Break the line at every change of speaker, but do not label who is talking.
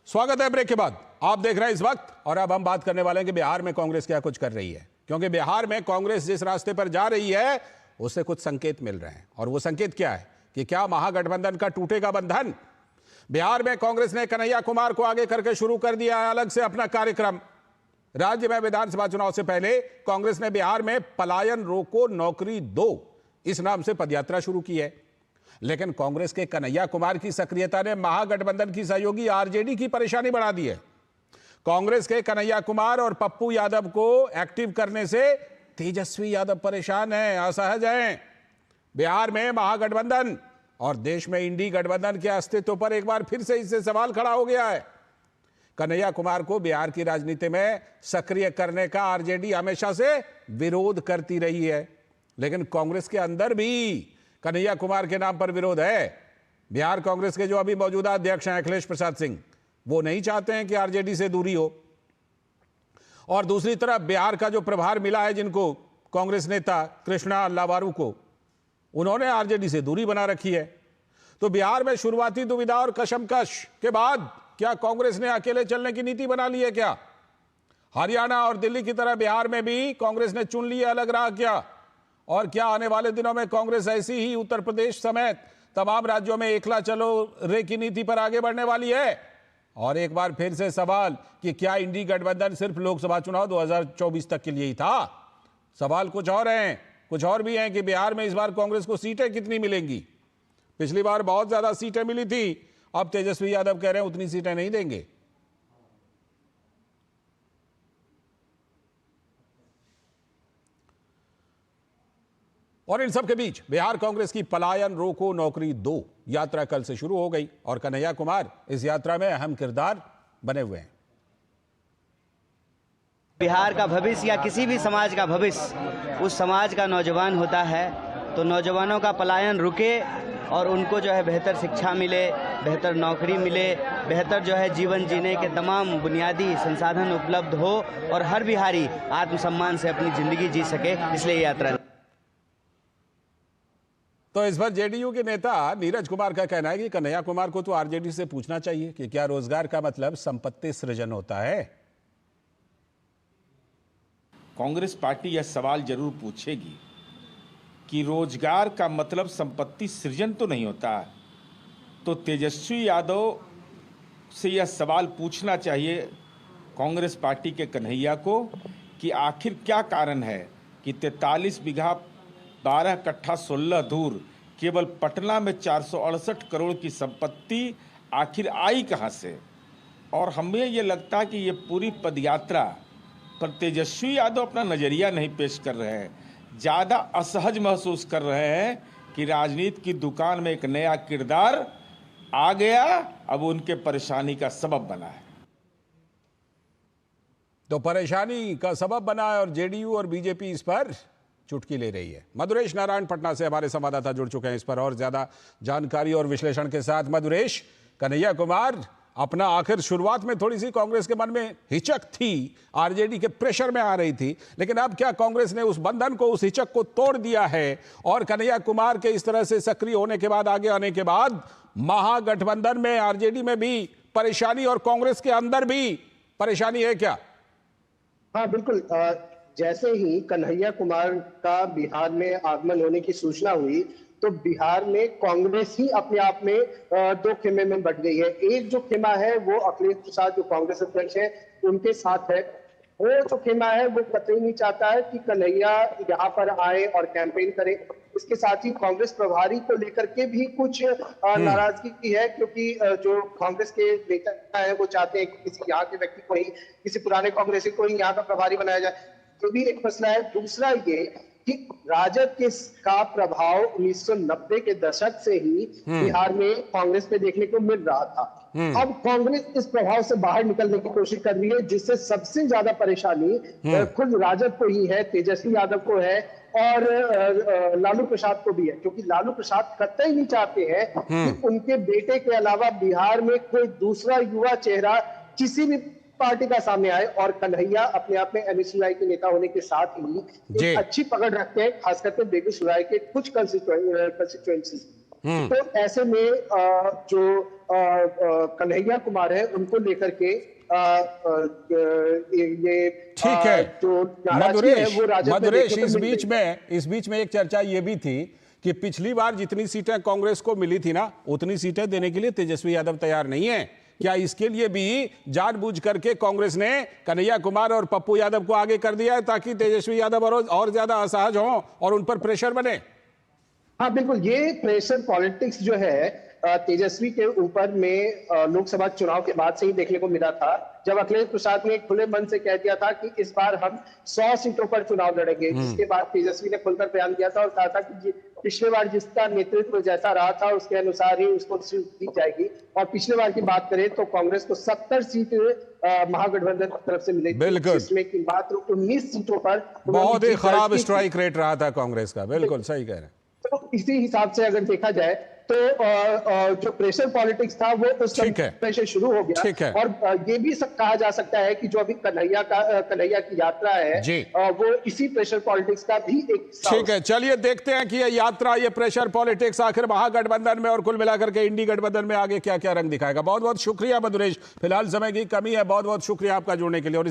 स्वागत है ब्रेक के बाद। आप देख रहे हैं इस वक्त, और अब हम बात करने वाले हैं कि बिहार में कांग्रेस क्या कुछ कर रही है, क्योंकि बिहार में कांग्रेस जिस रास्ते पर जा रही है उससे कुछ संकेत मिल रहे हैं। और वो संकेत क्या है कि क्या महागठबंधन का टूटेगा बंधन। बिहार में कांग्रेस ने कन्हैया कुमार को आगे करके शुरू कर दिया है अलग से अपना कार्यक्रम। राज्य में विधानसभा चुनाव से पहले कांग्रेस ने बिहार में पलायन रोको नौकरी दो इस नाम से पदयात्रा शुरू की है, लेकिन कांग्रेस के कन्हैया कुमार की सक्रियता ने महागठबंधन की सहयोगी आरजेडी की परेशानी बढ़ा दी है। कांग्रेस के कन्हैया कुमार और पप्पू यादव को एक्टिव करने से तेजस्वी यादव परेशान हैं, असहज हैं। बिहार में महागठबंधन और देश में इंडी गठबंधन के अस्तित्व पर एक बार फिर से इससे सवाल खड़ा हो गया है। कन्हैया कुमार को बिहार की राजनीति में सक्रिय करने का आरजेडी हमेशा से विरोध करती रही है, लेकिन कांग्रेस के अंदर भी कन्हैया कुमार के नाम पर विरोध है। बिहार कांग्रेस के जो अभी मौजूदा अध्यक्ष हैं अखिलेश प्रसाद सिंह, वो नहीं चाहते हैं कि आरजेडी से दूरी हो, और दूसरी तरफ बिहार का जो प्रभार मिला है जिनको कांग्रेस नेता कृष्णा अल्लावारू को, उन्होंने आरजेडी से दूरी बना रखी है। तो बिहार में शुरुआती दुविधा और कशमकश के बाद क्या कांग्रेस ने अकेले चलने की नीति बना ली है क्या? हरियाणा और दिल्ली की तरह बिहार में भी कांग्रेस ने चुन ली है अलग राह क्या? और क्या आने वाले दिनों में कांग्रेस ऐसी ही उत्तर प्रदेश समेत तमाम राज्यों में एकला चलो रे की नीति पर आगे बढ़ने वाली है? और एक बार फिर से सवाल कि क्या इंडी गठबंधन सिर्फ लोकसभा चुनाव 2024 तक के लिए ही था? सवाल कुछ और हैं, कुछ और भी हैं कि बिहार में इस बार कांग्रेस को सीटें कितनी मिलेंगी। पिछली बार बहुत ज्यादा सीटें मिली थी, अब तेजस्वी यादव कह रहे हैं उतनी सीटें नहीं देंगे। और इन सब के बीच बिहार कांग्रेस की पलायन रोको नौकरी दो यात्रा कल से शुरू हो गई और कन्हैया कुमार इस यात्रा में अहम किरदार बने हुए हैं।
बिहार का भविष्य या किसी भी समाज का भविष्य उस समाज का नौजवान होता है, तो नौजवानों का पलायन रुके और उनको जो है बेहतर शिक्षा मिले, बेहतर नौकरी मिले, बेहतर जो है जीवन जीने के तमाम बुनियादी संसाधन उपलब्ध हो और हर बिहारी आत्मसम्मान से अपनी जिंदगी जी सके, इसलिए यात्रा।
तो इस पर जेडीयू के नेता नीरज कुमार का कहना है कि कन्हैया कुमार को तो आरजेडी से पूछना चाहिए कि क्या रोजगार का मतलब संपत्ति सृजन होता है।
कांग्रेस पार्टी यह सवाल जरूर पूछेगी कि रोजगार का मतलब संपत्ति सृजन तो नहीं होता, तो तेजस्वी यादव से यह सवाल पूछना चाहिए कांग्रेस पार्टी के कन्हैया को कि आखिर क्या कारण है कि 43 बीघा 12 कट्ठा 16 दूर केवल पटना में 468 करोड़ की संपत्ति आखिर आई कहां से। और हमें ये लगता है कि ये पूरी पदयात्रा पर तेजस्वी यादव अपना नजरिया नहीं पेश कर रहे हैं, ज़्यादा असहज महसूस कर रहे हैं कि राजनीति की दुकान में एक नया किरदार आ गया, अब उनके परेशानी का सबब बना है।
तो परेशानी का सबब बना है और जेडीयू और बीजेपी इस पर चुटकी ले रही है। मधुरेश नारायण पटना से हमारे संवाददाता जुड़ चुके हैं इस पर और ज्यादा जानकारी और विश्लेषण के साथ। मधुरेश, कन्हैया कुमार अपना आखिर शुरुआत में थोड़ी सी कांग्रेस के मन में हिचक थी, आरजेडी के प्रेशर में आ रही थी, लेकिन अब क्या कांग्रेस ने उस बंधन को, उस हिचक को तोड़ दिया है और कन्हैया कुमार के इस तरह से सक्रिय होने के बाद, आगे आने के बाद महागठबंधन में, आरजेडी में भी परेशानी और कांग्रेस के अंदर भी परेशानी है क्या?
हाँ बिल्कुल, जैसे ही कन्हैया कुमार का बिहार में आगमन होने की सूचना हुई तो बिहार में कांग्रेस ही अपने आप में दो खेमे में बट गई है। एक जो खेमा है वो अखिलेश प्रसाद जो कांग्रेस अध्यक्ष है उनके साथ है, वो जो खेमा है वो कतई नहीं चाहता है कि कन्हैया यहाँ पर आए और कैंपेन करे। इसके साथ ही कांग्रेस प्रभारी को लेकर के भी कुछ नाराजगी है, क्योंकि जो कांग्रेस के नेता है वो चाहते हैं कि किसी यहाँ के व्यक्ति को ही, किसी पुराने कांग्रेसी को ही यहाँ का प्रभारी बनाया जाए। तो भी एक मसला है। दूसरा ये कि राजद का प्रभाव 1990 के दशक से ही बिहार में कांग्रेस पे देखने को मिल रहा था। अब कांग्रेस इस प्रभाव से बाहर निकलने की कोशिश कर रही है, जिससे सबसे ज्यादा परेशानी खुद राजद को ही है, तेजस्वी यादव को है और लालू प्रसाद को भी है, क्योंकि लालू प्रसाद कतई नहीं चाहते हैं कि उनके बेटे के अलावा बिहार में कोई दूसरा युवा चेहरा किसी भी पार्टी का सामने आए। और कन्हैया अपने आप में एमएसयूआई के नेता होने के साथ ही एक अच्छी पकड़ रखते हैं, खास करके बेगूसराय के कुछ कंस्टिट्यूएंसी। तो ऐसे में जो कन्हैया कुमार है उनको लेकर के ये
ठीक है।
जो नाराजगी है वो राजद में
मधुरेश,
देखने को मिल रही है।
इस बीच में एक चर्चा ये भी थी कि पिछली बार जितनी सीटें कांग्रेस को मिली थी ना, उतनी सीटें देने के लिए तेजस्वी यादव तैयार नहीं है। क्या इसके लिए भी जानबूझ करके कांग्रेस ने कन्हैया कुमार और पप्पू यादव को आगे कर दिया है ताकि तेजस्वी यादव और ज्यादा असहज हों और उन पर प्रेशर बने?
हाँ बिल्कुल, ये प्रेशर पॉलिटिक्स जो है तेजस्वी के ऊपर में लोकसभा चुनाव के बाद से ही देखने को मिला था, जब अखिलेश प्रसाद ने खुले मन से कह दिया था कि इस बार हम 100 सीटों पर चुनाव लड़ेंगे। जिसके बाद तेजस्वी ने खुलकर बयान दिया था और कहा था कि पिछले बार जिसका नेतृत्व जैसा रहा था उसके अनुसार ही उसको सीट दी जाएगी। और पिछले बार की बात करें तो कांग्रेस को 70 सीट महागठबंधन की तरफ से मिली थी, जिसमें कि मात्र 19 सीटों पर
बहुत ही खराब स्ट्राइक रेट रहा था कांग्रेस का। बिल्कुल सही कह रहे हैं।
तो इसी हिसाब से अगर देखा जाए तो जो प्रेशर पॉलिटिक्स था वो उस समय से शुरू हो गया।
ठीक है।
और ये भी कहा जा सकता है कि जो अभी कन्हैया की यात्रा है वो इसी प्रेशर पॉलिटिक्स का भी एक।
ठीक है, चलिए देखते हैं कि ये यात्रा, ये प्रेशर पॉलिटिक्स आखिर महागठबंधन में और कुल मिलाकर के इंडी गठबंधन में आगे क्या क्या रंग दिखाएगा। बहुत बहुत शुक्रिया मधुरेश, फिलहाल समय की कमी है। बहुत बहुत शुक्रिया आपका जुड़ने के लिए। और